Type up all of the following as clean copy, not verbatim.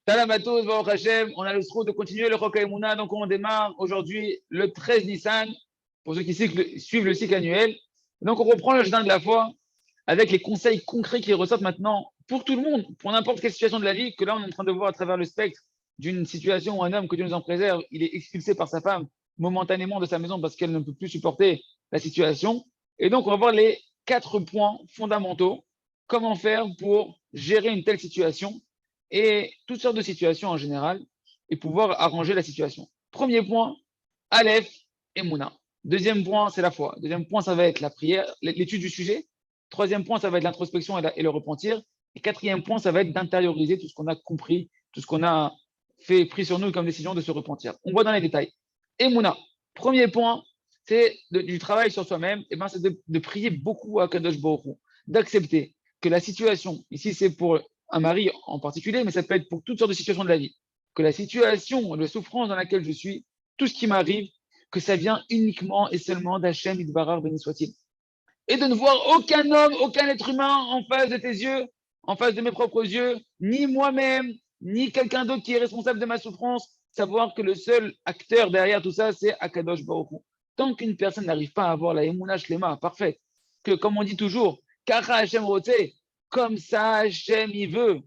Salam à tous, Baruch Hashem. On a le sroud de continuer le Chok HaEmuna. Donc, on démarre aujourd'hui le 13 Nissan, pour ceux qui suivent le cycle annuel. Donc, on reprend le jardin de la foi avec les conseils concrets qui ressortent maintenant pour tout le monde, pour n'importe quelle situation de la vie, que là, on est en train de voir à travers le spectre d'une situation où un homme, que Dieu nous en préserve, il est expulsé par sa femme momentanément de sa maison parce qu'elle ne peut plus supporter la situation. Et donc, on va voir les 4 points fondamentaux. Comment faire pour gérer une telle situation et toutes sortes de situations en général et pouvoir arranger la situation. Premier point, Aleph et Mouna. Deuxième point, c'est la foi. Deuxième point, ça va être la prière, l'étude du sujet. Troisième point, ça va être l'introspection et le repentir. Et quatrième point, ça va être d'intérioriser tout ce qu'on a compris, tout ce qu'on a pris sur nous comme décision de se repentir. On voit dans les détails. Et Mouna, premier point, c'est du travail sur soi-même. Et ben, c'est de prier beaucoup à Kadosh Baruch Hu, d'accepter que la situation, ici c'est pour un mari en particulier, mais ça peut être pour toutes sortes de situations de la vie, que la situation, la souffrance dans laquelle je suis, tout ce qui m'arrive, que ça vient uniquement et seulement d'Hachem Idbarar, béni soit-il. Et de ne voir aucun homme, aucun être humain en face de tes yeux, en face de mes propres yeux, ni moi-même, ni quelqu'un d'autre qui est responsable de ma souffrance, savoir que le seul acteur derrière tout ça, c'est Akadosh Baruch Hu. Tant qu'une personne n'arrive pas à avoir la Emouna Shlema parfaite, que comme on dit toujours, Kara Hachem Rote, comme ça Hachem il veut,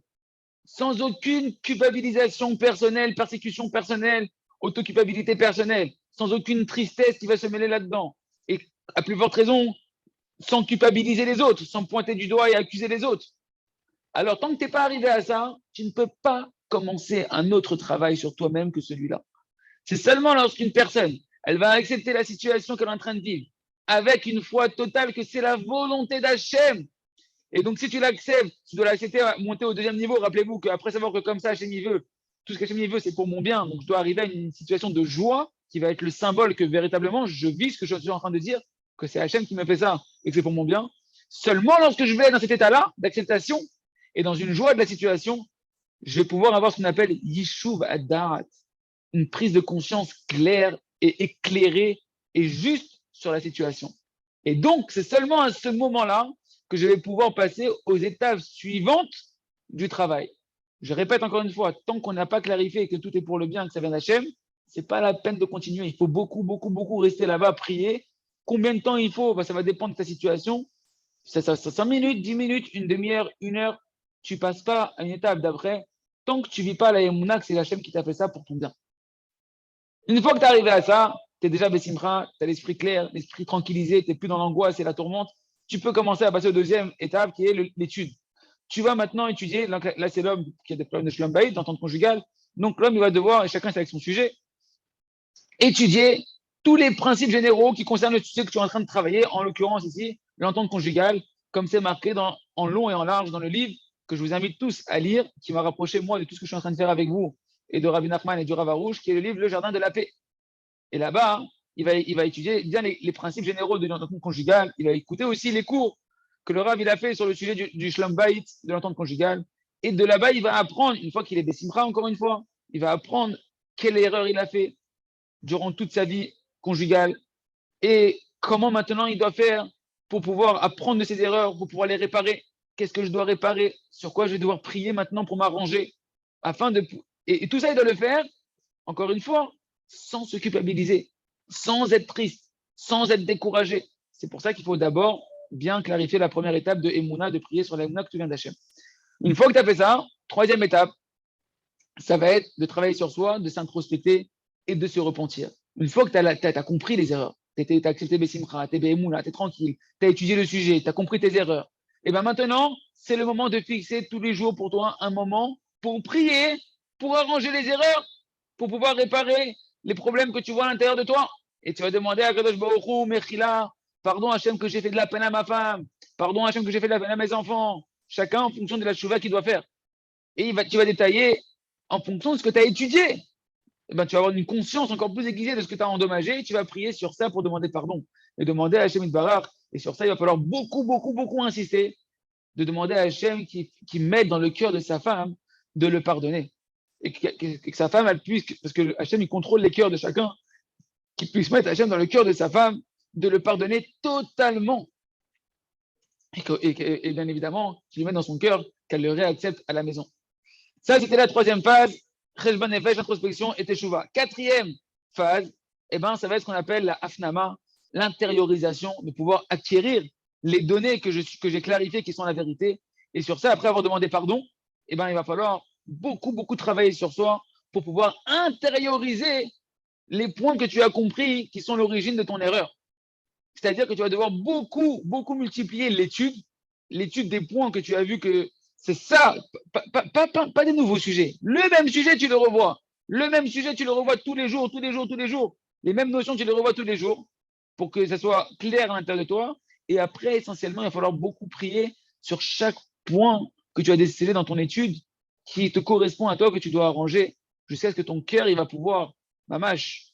sans aucune culpabilisation personnelle, persécution personnelle, autoculpabilité personnelle, sans aucune tristesse qui va se mêler là-dedans. Et à plus forte raison, sans culpabiliser les autres, sans pointer du doigt et accuser les autres. Alors, tant que tu n'es pas arrivé à ça, tu ne peux pas commencer un autre travail sur toi-même que celui-là. C'est seulement lorsqu'une personne, elle va accepter la situation qu'elle est en train de vivre, avec une foi totale que c'est la volonté d'Hachem. Et donc, si tu l'acceptes, tu dois l'accepter, monter au deuxième niveau. Rappelez-vous qu'après savoir que comme ça, Hachem il veut, tout ce qu'Hachem il veut, c'est pour mon bien. Donc, je dois arriver à une situation de joie qui va être le symbole que véritablement je vis ce que je suis en train de dire, que c'est Hachem qui me fait ça et que c'est pour mon bien. Seulement lorsque je vais être dans cet état-là d'acceptation et dans une joie de la situation, je vais pouvoir avoir ce qu'on appelle Yishuv Adat, une prise de conscience claire et éclairée et juste sur la situation. Et donc, c'est seulement à ce moment-là que je vais pouvoir passer aux étapes suivantes du travail. Je répète encore une fois, tant qu'on n'a pas clarifié que tout est pour le bien, que ça vient d'Hachem, c'est pas la peine de continuer. Il faut beaucoup, beaucoup, beaucoup rester là-bas, prier. Combien de temps il faut? Ça va dépendre de ta situation. 5 minutes, 10 minutes, une demi-heure, une heure. Tu passes pas à une étape d'après. Tant que tu vis pas la Emouna, c'est Hachem qui t'a fait ça pour ton bien. Une fois que tu es arrivé à ça, tu es déjà Bessimcha, tu as l'esprit clair, l'esprit tranquillisé, tu n'es plus dans l'angoisse et la tourmente. Tu peux commencer à passer aux deuxième étape qui est l'étude. Tu vas maintenant étudier, là c'est l'homme qui a des problèmes de shlom bayit, d'entente conjugale. Donc l'homme il va devoir, et chacun c'est avec son sujet, étudier tous les principes généraux qui concernent le sujet que tu es en train de travailler, en l'occurrence ici, l'entente conjugale, comme c'est marqué en long et en large dans le livre que je vous invite tous à lire, qui m'a rapproché moi de tout ce que je suis en train de faire avec vous et de Rabbi Nachman et du Rav Arouche, qui est le livre Le Jardin de la Paix. Et là-bas, il va étudier bien les principes généraux de l'entente conjugale. Il va écouter aussi les cours que le Rav il a fait sur le sujet du Shlom Bayit, de l'entente conjugale. Et de là-bas, il va apprendre, une fois qu'il est Bessimcha, encore une fois, il va apprendre quelle erreur il a fait durant toute sa vie conjugale et comment maintenant il doit faire pour pouvoir apprendre de ses erreurs, pour pouvoir les réparer. Qu'est-ce que je dois réparer? Sur quoi je vais devoir prier maintenant pour m'arranger afin de... Et tout ça, il doit le faire, encore une fois, sans se culpabiliser, sans être triste, sans être découragé. C'est pour ça qu'il faut d'abord bien clarifier la première étape de Emouna, de prier sur la Emouna que tu viens d'Hachem. Une fois que tu as fait ça, troisième étape, ça va être de travailler sur soi, de s'introspecter et de se repentir. Une fois que tu as compris les erreurs, tu as accepté Bessimcha, tu es Emouna, tu es tranquille, tu as étudié le sujet, tu as compris tes erreurs, et bien maintenant, c'est le moment de fixer tous les jours pour toi un moment pour prier, pour arranger les erreurs, pour pouvoir réparer les problèmes que tu vois à l'intérieur de toi. Et tu vas demander à Kadosh Baruch Hu, Mechila, pardon Hachem que j'ai fait de la peine à ma femme, pardon Hachem que j'ai fait de la peine à mes enfants, chacun en fonction de la chouva qu'il doit faire. Et tu vas détailler en fonction de ce que tu as étudié. Et ben, tu vas avoir une conscience encore plus aiguisée de ce que tu as endommagé et tu vas prier sur ça pour demander pardon. Et demander à Hachem Itbarach. Et sur ça, il va falloir beaucoup, beaucoup, beaucoup insister de demander à Hachem qui mette dans le cœur de sa femme de le pardonner. Et que sa femme, elle puisse, parce que Hachem, il contrôle les cœurs de chacun, qu'il puisse mettre Hachem dans le cœur de sa femme, de le pardonner totalement. Et bien évidemment, qu'il lui mette dans son cœur, qu'elle le réaccepte à la maison. Ça, c'était la troisième phase, Cheshbon Nefesh, introspection et Teshuvah. Quatrième phase, eh ben, ça va être ce qu'on appelle la Afnama, l'intériorisation, de pouvoir acquérir les données que j'ai clarifiées qui sont la vérité. Et sur ça, après avoir demandé pardon, eh ben, il va falloir beaucoup travailler sur soi pour pouvoir intérioriser les points que tu as compris qui sont l'origine de ton erreur. C'est-à-dire que tu vas devoir beaucoup multiplier l'étude des points que tu as vu que c'est ça, pas des nouveaux sujets. Le même sujet, tu le revois. Le même sujet, tu le revois tous les jours. Les mêmes notions, tu les revois tous les jours pour que ça soit clair à l'intérieur de toi. Et après, essentiellement, il va falloir beaucoup prier sur chaque point que tu as décelé dans ton étude qui te correspond à toi, que tu dois arranger jusqu'à ce que ton cœur, il va pouvoir, mamash,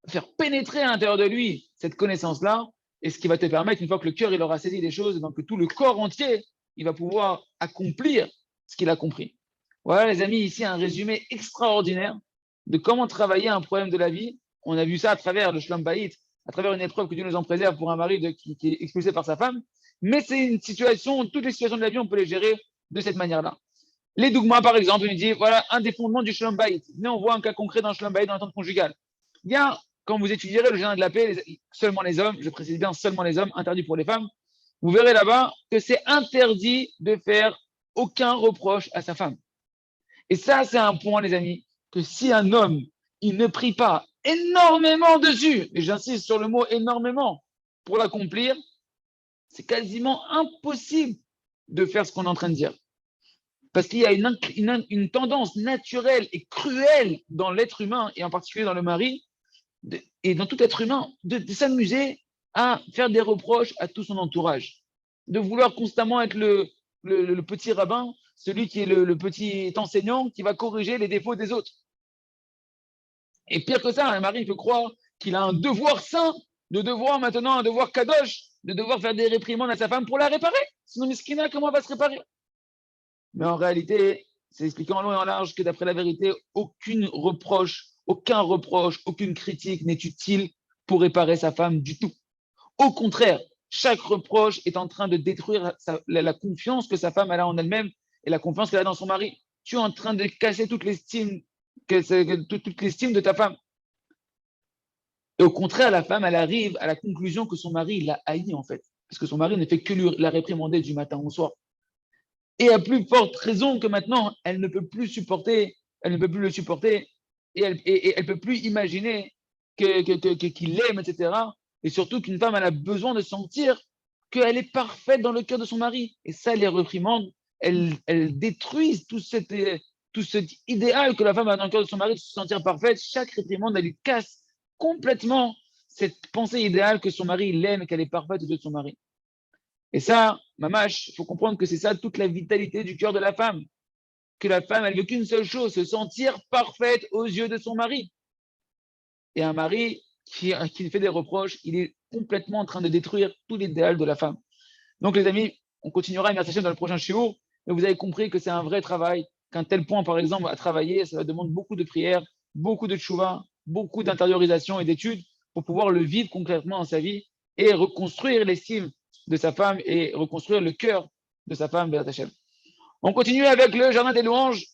faire pénétrer à l'intérieur de lui cette connaissance-là, et ce qui va te permettre, une fois que le cœur il aura saisi des choses, donc que tout le corps entier, il va pouvoir accomplir ce qu'il a compris. Voilà les amis, ici un résumé extraordinaire de comment travailler un problème de la vie. On a vu ça à travers le Shlom Bayit, à travers une épreuve que Dieu nous en préserve pour un mari qui est expulsé par sa femme, mais c'est une situation, toutes les situations de la vie, on peut les gérer de cette manière-là. Les dougmas, par exemple, il dit, voilà un des fondements du Shlom Bayit. Mais on voit un cas concret dans le Shlom Bayit, dans l'entente conjugale. Il y a, quand vous étudierez le jardin de la paix, seulement les hommes, je précise bien seulement les hommes, interdit pour les femmes, vous verrez là-bas que c'est interdit de faire aucun reproche à sa femme. Et ça, c'est un point, les amis, que si un homme, il ne prie pas énormément dessus, et j'insiste sur le mot énormément, pour l'accomplir, c'est quasiment impossible de faire ce qu'on est en train de dire. Parce qu'il y a une tendance naturelle et cruelle dans l'être humain, et en particulier dans le mari, et dans tout être humain, de s'amuser à faire des reproches à tout son entourage. De vouloir constamment être le petit rabbin, celui qui est le petit enseignant qui va corriger les défauts des autres. Et pire que ça, un mari peut croire qu'il a un devoir saint, un devoir kadosh, de devoir faire des réprimandes à sa femme pour la réparer. Sinon, Miskina, comment elle va se réparer? Mais en réalité, c'est expliqué en long et en large que d'après la vérité, aucun reproche, aucune critique n'est utile pour réparer sa femme du tout. Au contraire, chaque reproche est en train de détruire la confiance que sa femme a en elle-même et la confiance qu'elle a dans son mari. Tu es en train de casser toute l'estime de ta femme. Et au contraire, la femme, elle arrive à la conclusion que son mari l'a haï en fait. Parce que son mari ne fait que la réprimander du matin au soir. Et à plus forte raison que maintenant, elle ne peut plus le supporter, et elle ne peut plus imaginer qu'il l'aime, etc. Et surtout qu'une femme, elle a besoin de sentir qu'elle est parfaite dans le cœur de son mari. Et ça, les réprimandes, elles détruisent tout cet idéal que la femme a dans le cœur de son mari, de se sentir parfaite. Chaque réprimande, elle lui casse complètement cette pensée idéale que son mari l'aime, qu'elle est parfaite aux yeux de son mari. Et ça, mamash, il faut comprendre que c'est ça toute la vitalité du cœur de la femme. Que la femme, elle veut qu'une seule chose, se sentir parfaite aux yeux de son mari. Et un mari qui fait des reproches, il est complètement en train de détruire tout l'idéal de la femme. Donc les amis, on continuera à dans le prochain shiur, mais vous avez compris que c'est un vrai travail, qu'un tel point, par exemple, à travailler, ça demande beaucoup de prières, beaucoup de tchouva, beaucoup d'intériorisation et d'études pour pouvoir le vivre concrètement dans sa vie et reconstruire l'estime de sa femme et reconstruire le cœur de sa femme, Béat Hashem. On continue avec le jardin des louanges.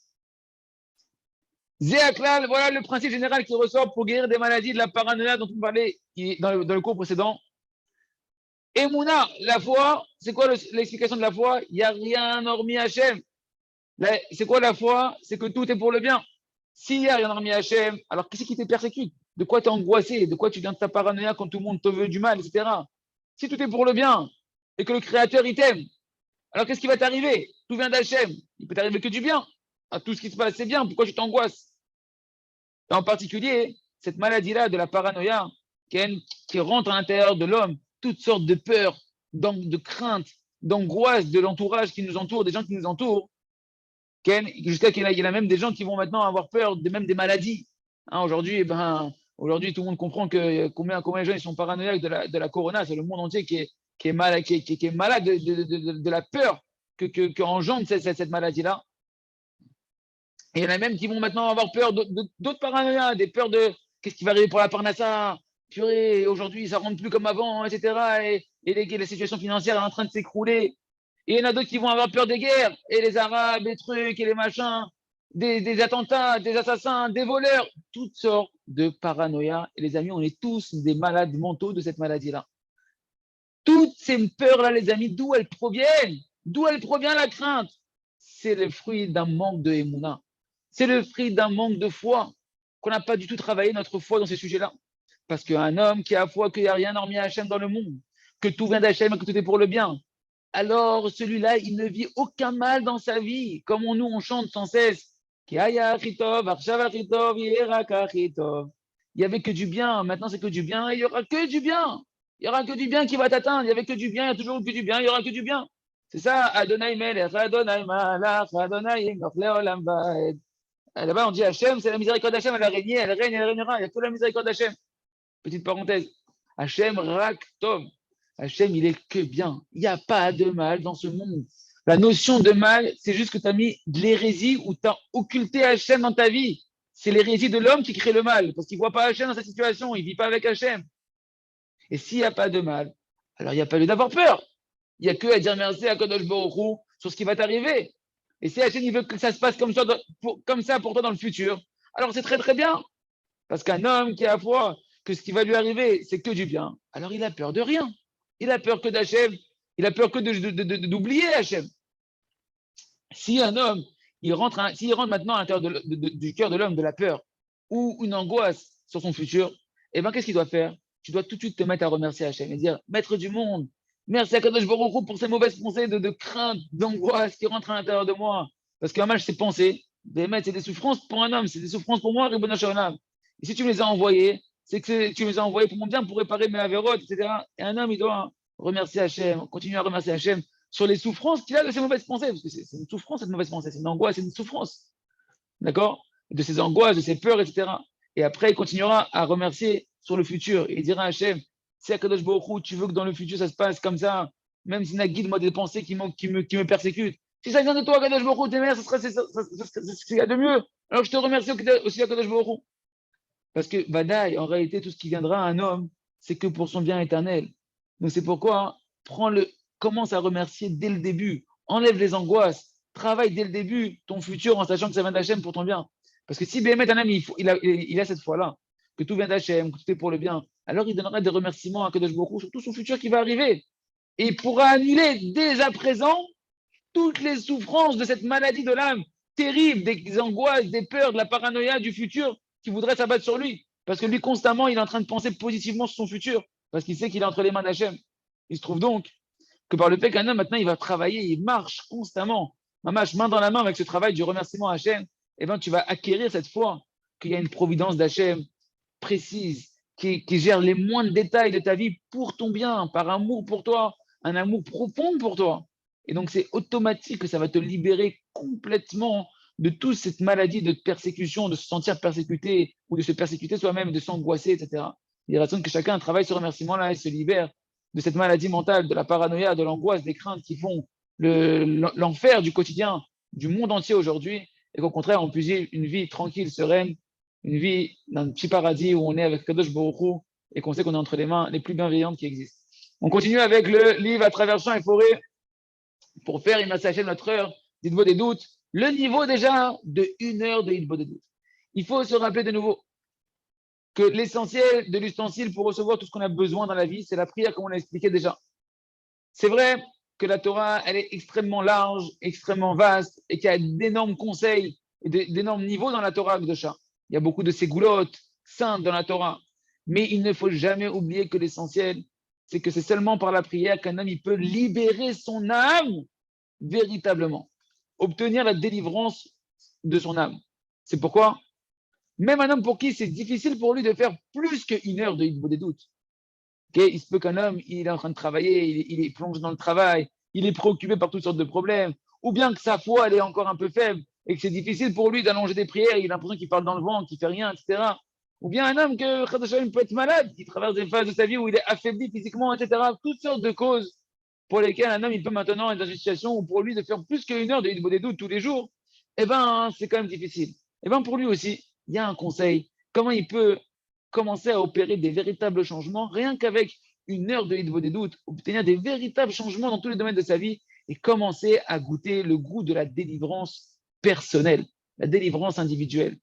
Zéaklal, voilà le principe général qui ressort pour guérir des maladies de la paranoïa dont on parlait dans le cours précédent. Emouna, la foi, c'est quoi l'explication de la foi? Il n'y a rien hormis Hachem. C'est quoi la foi? C'est que tout est pour le bien. S'il n'y a rien hormis Hachem, alors qu'est-ce qui te persécute? De quoi tu es angoissé? De quoi tu viens de ta paranoïa quand tout le monde te veut du mal, etc. Si tout est pour le bien et que le Créateur, il t'aime, alors qu'est-ce qui va t'arriver? Tout vient d'Hachem. Il peut t'arriver que du bien. Tout ce qui se passe, c'est bien. Pourquoi tu t'angoisses? Et en particulier, cette maladie-là de la paranoïa qui rentre à l'intérieur de l'homme, toutes sortes de peurs, de craintes, d'angoisse de l'entourage qui nous entoure, des gens qui nous entourent, jusqu'à qu'il y en a même des gens qui vont maintenant avoir peur même des maladies. Aujourd'hui, tout le monde comprend que combien de gens ils sont paranoïaques de la corona. C'est le monde entier qui est malade, qui est malade de la peur que engendre cette maladie-là. Et il y en a même qui vont maintenant avoir peur d'autres paranoïas, des peurs de qu'est-ce qui va arriver pour la parnassa. Purée, aujourd'hui, ça ne rentre plus comme avant, etc. Et la situation financière est en train de s'écrouler. Et il y en a d'autres qui vont avoir peur des guerres, et les Arabes, les trucs, et les machins. des attentats, des assassins, des voleurs, toutes sortes de paranoïa. Et les amis, on est tous des malades mentaux de cette maladie-là. Toutes ces peurs-là, les amis, d'où elles proviennent? D'où elle provient la crainte? C'est le fruit d'un manque de émouna. C'est le fruit d'un manque de foi, qu'on n'a pas du tout travaillé notre foi dans ces sujets-là. Parce qu'un homme qui a foi qu'il n'y a rien hormis Hachem dans le monde, que tout vient d'Hachem et que tout est pour le bien, alors celui-là, il ne vit aucun mal dans sa vie, comme nous, on chante sans cesse. Il n'y avait que du bien, maintenant c'est que du bien, et il n'y aura que du bien. Il n'y aura que du bien qui va t'atteindre, il n'y avait que du bien, il y a toujours que du bien, il n'y aura que du bien. C'est ça, Adonai Melech, Adonai Malach, Adonai Yimloch Leolam Vaed. Là-bas, on dit Hachem, c'est la miséricorde d'Hachem, elle a régné, elle règne, elle régnera, il y a que la miséricorde d'Hachem. Petite parenthèse. Hachem Rak Tov. Hachem, il est que bien. Il n'y a pas de mal dans ce monde. La notion de mal, c'est juste que tu as mis de l'hérésie ou tu as occulté Hachem dans ta vie. C'est l'hérésie de l'homme qui crée le mal, parce qu'il ne voit pas Hachem dans cette situation, il ne vit pas avec Hachem. Et s'il n'y a pas de mal, alors il n'y a pas lieu d'avoir peur. Il n'y a que à dire merci à Kadosh Baruch Hu sur ce qui va t'arriver. Et si Hachem il veut que ça se passe comme ça pour toi dans le futur, alors c'est très très bien. Parce qu'un homme qui a foi que ce qui va lui arriver, c'est que du bien, alors il a peur de rien. Il a peur que d'Hachem, il a peur que d'oublier Hachem. Si un homme, s'il rentre maintenant à l'intérieur du cœur de l'homme de la peur ou une angoisse sur son futur, eh bien qu'est-ce qu'il doit faire? Tu dois tout de suite te mettre à remercier Hachem et dire, Maître du monde, merci à Kadosh Baruch Hu pour ces mauvaises pensées de crainte, d'angoisse qui rentrent à l'intérieur de moi. Parce qu'un mal, c'est pensées, c'est des souffrances pour un homme, c'est des souffrances pour moi, Ribono Shalom. Et si tu me les as envoyées, c'est que tu me les as envoyées pour mon bien, pour réparer mes avérotes, etc. Et un homme, il doit remercier Hachem, continuer à remercier Hachem sur les souffrances qu'il a de ses mauvaises pensées. Parce que c'est une souffrance, cette mauvaise pensée, c'est une angoisse, c'est une souffrance. D'accord? De ses angoisses, de ses peurs, etc. Et après, il continuera à remercier sur le futur. Et il dira à Hachem, si Akadosh Baruch Hu, tu veux que dans le futur, ça se passe comme ça, même si guide-moi des pensées qui me persécutent. Si ça vient de toi, Akadosh Baruch Hu, tes mères, c'est ce qu'il y a de mieux. Alors je te remercie aussi, Akadosh Baruch Hu. Parce que Vadaï, en réalité, tout ce qui viendra à un homme, c'est que pour son bien éternel. Donc c'est pourquoi, commence à remercier dès le début. Enlève les angoisses. Travaille dès le début ton futur en sachant que ça vient d'Hachem pour ton bien. Parce que si Béhémet, un ami, il a cette foi-là, que tout vient d'Hachem, que tout est pour le bien, alors il donnera des remerciements à Kadosh Baruch Hu sur tout son futur qui va arriver. Et il pourra annuler dès à présent toutes les souffrances de cette maladie de l'âme terrible, des angoisses, des peurs, de la paranoïa du futur qui voudrait s'abattre sur lui. Parce que lui, constamment, il est en train de penser positivement sur son futur, parce qu'il sait qu'il est entre les mains d'Hachem. Il se trouve donc que par le fait qu'un homme, maintenant, il va travailler, il marche constamment, marche main dans la main avec ce travail du remerciement à Hachem, eh bien, tu vas acquérir cette foi qu'il y a une providence d'Hachem précise, qui gère les moindres détails de ta vie pour ton bien, par amour pour toi, un amour profond pour toi. Et donc, c'est automatique que ça va te libérer complètement de toute cette maladie de persécution, de se sentir persécuté ou de se persécuter soi-même, de s'angoisser, etc. Il est raison que chacun travaille ce remerciement-là et se libère de cette maladie mentale, de la paranoïa, de l'angoisse, des craintes qui font l'enfer du quotidien, du monde entier aujourd'hui, et qu'au contraire, on puisse vivre une vie tranquille, sereine, une vie d'un petit paradis où on est avec Kadosh Baruch Hu et qu'on sait qu'on est entre les mains les plus bienveillantes qui existent. On continue avec le livre à travers champs et forêts pour faire Immassachem notre heure d'Hitbo des doutes. Le niveau déjà de 1 heure de Hitbo des doutes. Il faut se rappeler de nouveau que l'essentiel de l'ustensile pour recevoir tout ce qu'on a besoin dans la vie, c'est la prière, comme on l'a expliqué déjà. C'est vrai que la Torah, elle est extrêmement large, extrêmement vaste, et qu'il y a d'énormes conseils et d'énormes niveaux dans la Torah de chat. Il y a beaucoup de ségoulottes saintes dans la Torah. Mais il ne faut jamais oublier que l'essentiel, c'est que c'est seulement par la prière qu'un homme il peut libérer son âme véritablement, obtenir la délivrance de son âme. C'est pourquoi, même un homme pour qui c'est difficile pour lui de faire plus qu'1 heure de Hitbo des doutes. Okay, il se peut qu'un homme, il est en train de travailler, il est plongé dans le travail, il est préoccupé par toutes sortes de problèmes, ou bien que sa foi, elle est encore un peu faible, et que c'est difficile pour lui d'allonger des prières, il a l'impression qu'il parle dans le vent, qu'il ne fait rien, etc. Ou bien un homme que peut être malade, qui traverse des phases de sa vie où il est affaibli physiquement, etc. Toutes sortes de causes pour lesquelles un homme, il peut maintenant être dans une situation où pour lui, de faire plus qu'1 heure de Hitbo des doutes tous les jours, eh ben, c'est quand même difficile. Eh ben, pour lui aussi, il y a un conseil. Comment il peut commencer à opérer des véritables changements, rien qu'avec 1 heure de Hitbo des doutes, obtenir des véritables changements dans tous les domaines de sa vie et commencer à goûter le goût de la délivrance personnelle. la délivrance individuelle.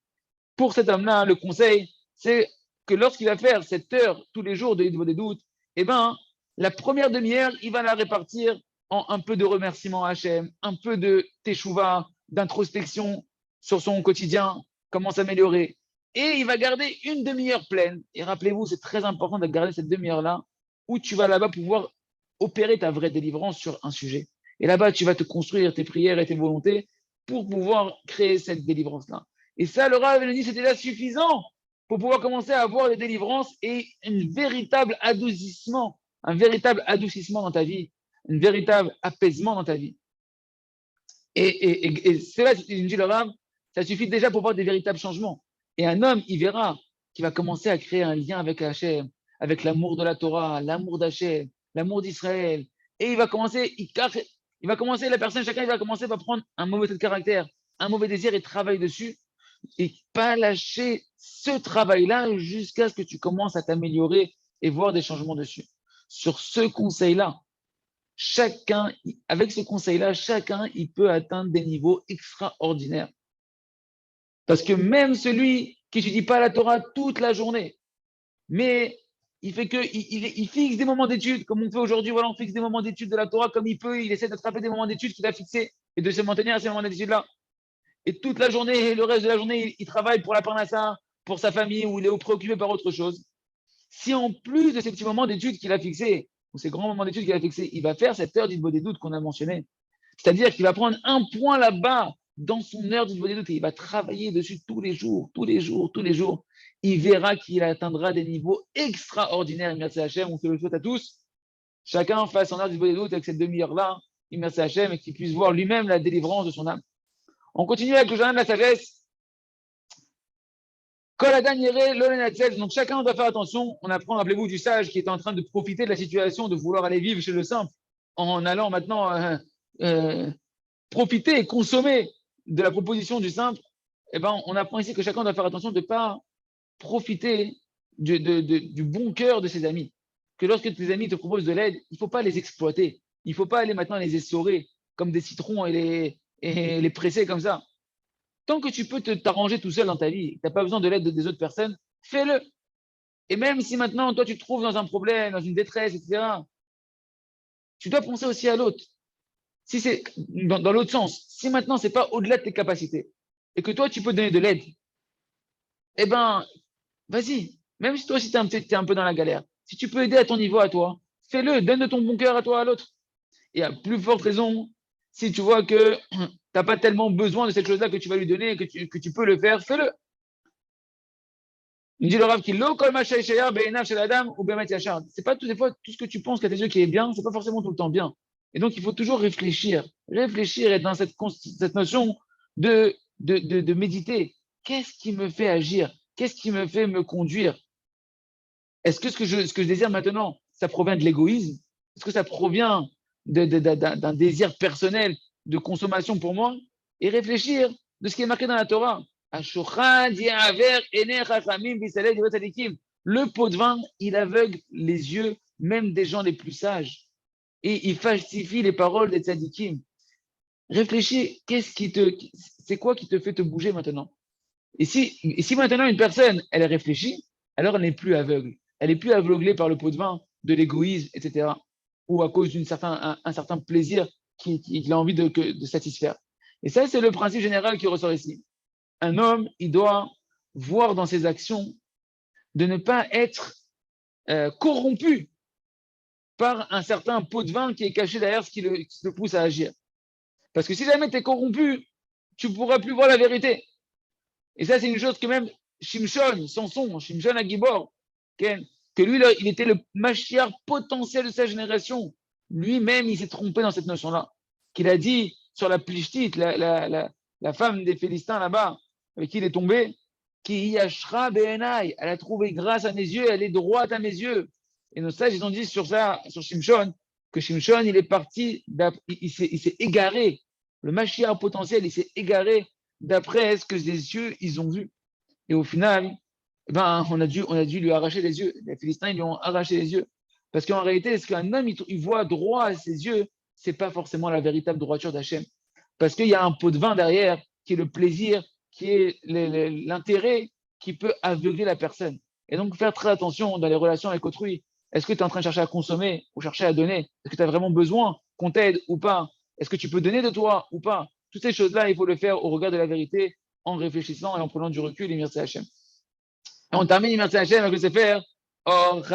Pour cet homme-là, le conseil, c'est que lorsqu'il va faire cette heure tous les jours de Hitbod des doutes, eh ben, la première demi-heure, il va la répartir en un peu de remerciement à Hachem, un peu de teshuva, d'introspection sur son quotidien, comment s'améliorer. Et il va garder une demi-heure pleine. Et rappelez-vous, c'est très important de garder cette demi-heure-là où tu vas là-bas pouvoir opérer ta vraie délivrance sur un sujet. Et là-bas, tu vas te construire tes prières et tes volontés pour pouvoir créer cette délivrance-là. Et ça, le Rav nous dit, c'est déjà suffisant pour pouvoir commencer à avoir des délivrances et un véritable adoucissement dans ta vie, un véritable apaisement dans ta vie. Et c'est là, il dit le Rav, ça suffit déjà pour voir des véritables changements. Et un homme, il verra qu'il va commencer à créer un lien avec Hachem, avec l'amour de la Torah, l'amour d'Hachem, l'amour d'Israël. Et il va commencer, la personne, chacun, il va commencer à prendre un mauvais trait de caractère, un mauvais désir et travailler dessus. Et pas lâcher ce travail-là jusqu'à ce que tu commences à t'améliorer et voir des changements dessus. Sur ce conseil-là, avec ce conseil-là, chacun, il peut atteindre des niveaux extraordinaires. Parce que même celui qui ne étudie pas la Torah toute la journée, mais il fait que, il fixe des moments d'études, comme on fait aujourd'hui, voilà, on fixe des moments d'études de la Torah comme il peut, il essaie d'attraper des moments d'études qu'il a fixés et de se maintenir à ces moments d'études-là. Et toute la journée, et le reste de la journée, il travaille pour la parnassa, pour sa famille, ou il est préoccupé par autre chose. Si en plus de ces petits moments d'études qu'il a fixés, ou ces grands moments d'études qu'il a fixés, il va faire cette heure d'Hitbod des doutes qu'on a mentionné, c'est-à-dire qu'il va prendre un point là-bas dans son heure d'Hitbod des doutes et il va travailler dessus tous les jours, il verra qu'il atteindra des niveaux extraordinaires. Merci Hachem, on se le souhaite à tous. Chacun fasse son heure d'Hitbod des doutes avec cette demi-heure-là, merci Hachem, et qu'il puisse voir lui-même la délivrance de son âme. On continue avec le jardin de la sagesse. Donc chacun doit faire attention. On apprend, rappelez-vous, du sage qui est en train de profiter de la situation, de vouloir aller vivre chez le simple, en allant maintenant profiter et consommer de la proposition du simple. Eh ben, on apprend ici que chacun doit faire attention de ne pas profiter du bon cœur de ses amis. Que lorsque tes amis te proposent de l'aide, il ne faut pas les exploiter. Il ne faut pas aller maintenant les essorer comme des citrons et les presser comme ça. Tant que tu peux t'arranger tout seul dans ta vie, tu n'as pas besoin de l'aide des autres personnes, fais-le. Et même si maintenant, toi, tu te trouves dans un problème, dans une détresse, etc., tu dois penser aussi à l'autre. Si c'est dans l'autre sens, si maintenant, ce n'est pas au-delà de tes capacités, et que toi, tu peux donner de l'aide, eh ben, vas-y. Même si toi aussi, tu es un peu dans la galère, si tu peux aider à ton niveau, à toi, fais-le, donne de ton bon cœur à toi, à l'autre. Et à plus forte raison, si tu vois que tu n'as pas tellement besoin de cette chose-là que tu vas lui donner, que tu peux le faire, fais-le. Il dit le Rav qu'il c'est pas toutes les fois tout ce que tu penses qu'à tes yeux qui est bien, c'est pas forcément tout le temps bien. Et donc il faut toujours réfléchir et dans cette notion de méditer. Qu'est-ce qui me fait agir? Qu'est-ce qui me fait me conduire? Est-ce que ce que je désire maintenant, ça provient de l'égoïsme? Est-ce que ça provient d'un désir personnel de consommation pour moi? Et réfléchir de ce qui est marqué dans la Torah. Le pot de vin, il aveugle les yeux même des gens les plus sages. Et il falsifie les paroles des tzadikim. Réfléchis, c'est quoi qui te fait te bouger maintenant? Et si maintenant une personne, elle réfléchit, alors elle n'est plus aveugle. Elle n'est plus aveuglée par le pot de vin, de l'égoïsme, etc. Ou à cause d'un certain plaisir qu'il a envie de satisfaire. Et ça, c'est le principe général qui ressort ici. Un homme, il doit voir dans ses actions de ne pas être corrompu par un certain pot de vin qui est caché derrière ce qui le pousse à agir. Parce que si jamais tu es corrompu, tu ne pourras plus voir la vérité. Et ça, c'est une chose que même Shimshon, Shimshon Agibor, que lui, là, il était le Mashiach potentiel de sa génération. Lui-même, il s'est trompé dans cette notion-là. Qu'il a dit sur la Plichtite, la femme des Philistins là-bas, avec qui il est tombé, qui yashra be'enai, elle a trouvé grâce à mes yeux, elle est droite à mes yeux. Et nos sages, ils ont dit sur ça, sur Shimshon, que Shimshon, il est parti, il s'est égaré. Le Mashiach potentiel, il s'est égaré d'après ce que les yeux, ils ont vu. Et au final, on a dû lui arracher les yeux. Les Philistins, ils lui ont arraché les yeux. Parce qu'en réalité, est-ce qu'un homme, il voit droit à ses yeux, c'est pas forcément la véritable droiture d'Hachem. Parce qu'il y a un pot de vin derrière, qui est le plaisir qui est l'intérêt qui peut aveugler la personne. Et donc, faire très attention dans les relations avec autrui. Est-ce que tu es en train de chercher à consommer ou chercher à donner? Est-ce que tu as vraiment besoin qu'on t'aide ou pas? Est-ce que tu peux donner de toi ou pas? Toutes ces choses-là, il faut le faire au regard de la vérité, en réfléchissant et en prenant du recul. Et merci Hachem. Et on termine, merci Hachem, avec le Sefer. Donc,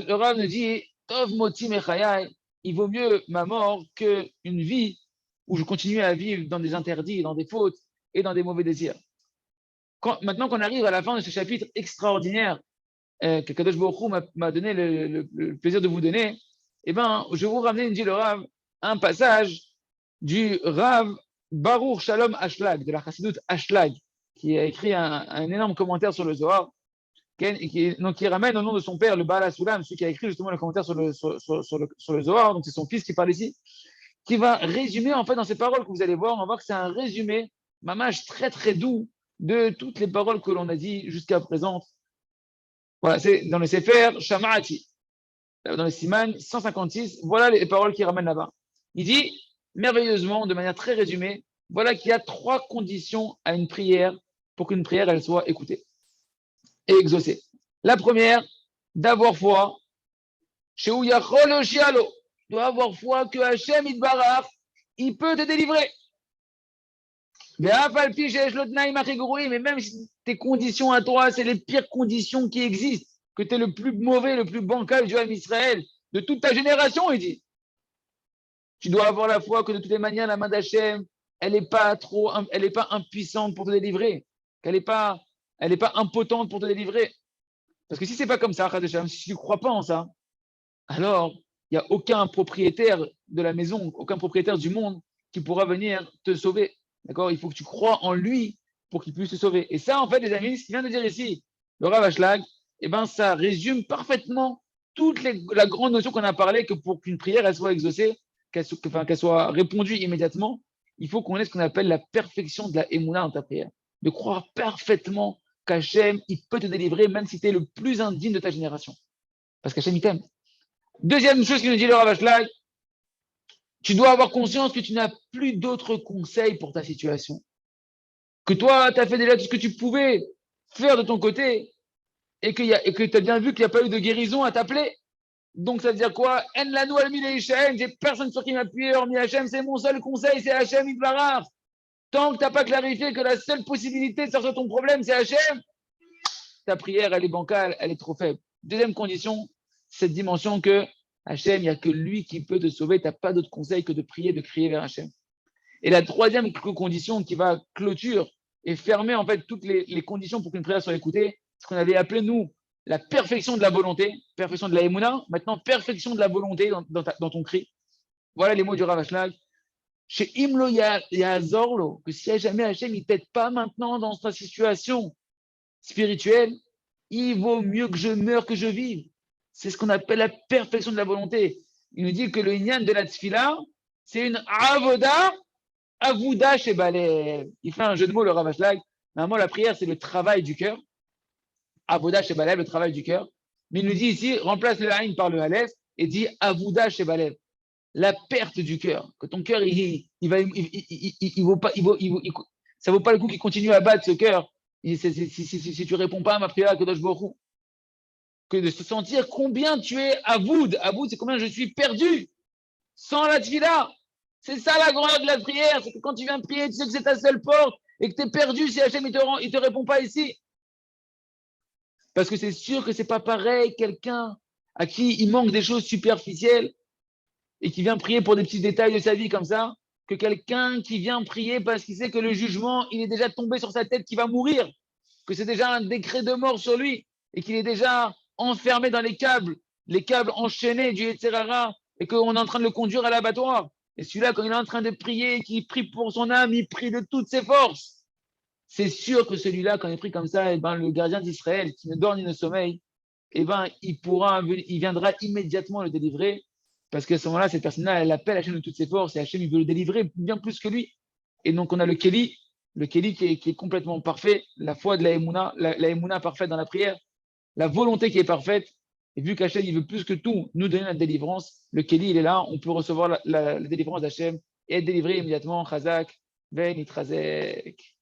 le Rav nous dit, Tov moti mechayai, il vaut mieux ma mort qu'une vie où je continue à vivre dans des interdits, dans des fautes et dans des mauvais désirs. Maintenant qu'on arrive à la fin de ce chapitre extraordinaire que Kadosh Baruch Hu m'a donné le plaisir de vous donner, eh ben, je vais vous ramener, dit le Rav, un passage du Rav Baruch Shalom Ashlag, de la Chassidut Ashlag, qui a écrit un énorme commentaire sur le Zohar, qui ramène au nom de son père, le Baal HaSulam, celui qui a écrit justement le commentaire sur le Zohar, donc c'est son fils qui parle ici, qui va résumer, en fait, dans ces paroles que vous allez voir, on va voir que c'est un résumé, mamash très très doux, de toutes les paroles que l'on a dit jusqu'à présent. Voilà, c'est dans le Sefer Shama'ati, dans le Siman 156, voilà les paroles qu'il ramène là-bas. Il dit, merveilleusement, de manière très résumée, voilà qu'il y a 3 conditions à une prière pour qu'une prière, elle soit écoutée et exaucée. La première, d'avoir foi. Chez Uyachol Oshialo, tu dois avoir foi que Hachem Itbarach, il peut te délivrer. Mais même si tes conditions à toi, c'est les pires conditions qui existent, que tu es le plus mauvais, le plus bancal du Ham Israël, de toute ta génération, il dit. Tu dois avoir la foi que de toutes les manières, la main d'Hachem, elle n'est pas impuissante pour te délivrer, qu'elle n'est pas impotente pour te délivrer. Parce que si c'est pas comme ça, si tu ne crois pas en ça, alors il n'y a aucun propriétaire de la maison, aucun propriétaire du monde qui pourra venir te sauver. D'accord? Il faut que tu crois en lui pour qu'il puisse te sauver. Et ça, en fait, les amis, ce qu'il vient de dire ici, le Rav Ashlag, eh ben, ça résume parfaitement la grande notion qu'on a parlé, que pour qu'une prière elle soit exaucée, qu'elle soit répondue immédiatement, il faut qu'on ait ce qu'on appelle la perfection de la émouna dans ta prière. De croire parfaitement qu'Hachem, il peut te délivrer, même si tu es le plus indigne de ta génération. Parce qu'Hachem, il t'aime. Deuxième chose qu'il nous dit le Rav Ashlag, tu dois avoir conscience que tu n'as plus d'autres conseils pour ta situation. Que toi, tu as fait déjà tout ce que tu pouvais faire de ton côté et que tu as bien vu qu'il n'y a pas eu de guérison à t'appeler. Donc, ça veut dire quoi? En lanou al Hachem, j'ai personne sur qui m'appuyer hormis Hachem, c'est mon seul conseil, c'est Hachem Itbarach. Tant que tu n'as pas clarifié que la seule possibilité de sortir ton problème, c'est Hachem, ta prière, elle est bancale, elle est trop faible. Deuxième condition, cette dimension que Hachem, il n'y a que lui qui peut te sauver, tu n'as pas d'autre conseil que de prier, de crier vers Hachem. Et la troisième condition qui va clôturer et fermer en fait toutes les conditions pour qu'une prière soit écoutée, ce qu'on avait appelé, nous, la perfection de la volonté, perfection de la émouna, maintenant perfection de la volonté dans ton cri. Voilà les mots du Rav Ashlag. Chez Imlo Yazorlo, que si jamais Hachem ne t'aide pas maintenant dans ta situation spirituelle, il vaut mieux que je meure que je vive. C'est ce qu'on appelle la perfection de la volonté. Il nous dit que le Inyan de la Tfila, c'est une avoda, avouda chez Balev. Il fait un jeu de mots, le Rav Ashlag. Normalement, la prière, c'est le travail du cœur. Avoda chez Balev, le travail du cœur. Mais il nous dit ici, remplace le Aïn par le Aleph et dit avouda chez Balev. La perte du cœur. Que ton cœur, ça vaut pas le coup qu'il continue à battre ce cœur. Si tu réponds pas à ma prière, Kadosh Baruch Hu. Que de se sentir combien tu es avoud. Avoud, c'est combien je suis perdu sans la tfila. C'est ça la grandeur de la prière. C'est que quand tu viens prier, tu sais que c'est ta seule porte et que tu es perdu si Hachem il te répond pas ici. Parce que c'est sûr que c'est pas pareil quelqu'un à qui il manque des choses superficielles et qui vient prier pour des petits détails de sa vie comme ça, que quelqu'un qui vient prier parce qu'il sait que le jugement, il est déjà tombé sur sa tête, qu'il va mourir, que c'est déjà un décret de mort sur lui et qu'il est déjà enfermé dans les câbles enchaînés du Yetzirara, et qu'on est en train de le conduire à l'abattoir. Et celui-là, quand il est en train de prier, qu'il prie pour son âme, il prie de toutes ses forces. C'est sûr que celui-là, quand il prie comme ça, le gardien d'Israël, qui ne dort ni ne sommeille, il viendra immédiatement le délivrer, parce qu'à ce moment-là, cette personne-là, elle appelle Hachem de toutes ses forces, et Hachem, il veut le délivrer bien plus que lui. Et donc, on a le Kéli qui est complètement parfait, la foi de la Emouna parfaite dans la prière, la volonté qui est parfaite, Et vu qu'Hachem, il veut plus que tout nous donner la délivrance, le Kéli, il est là, on peut recevoir la délivrance d'Hachem et être délivré immédiatement. Chazak, Ben Itrazek.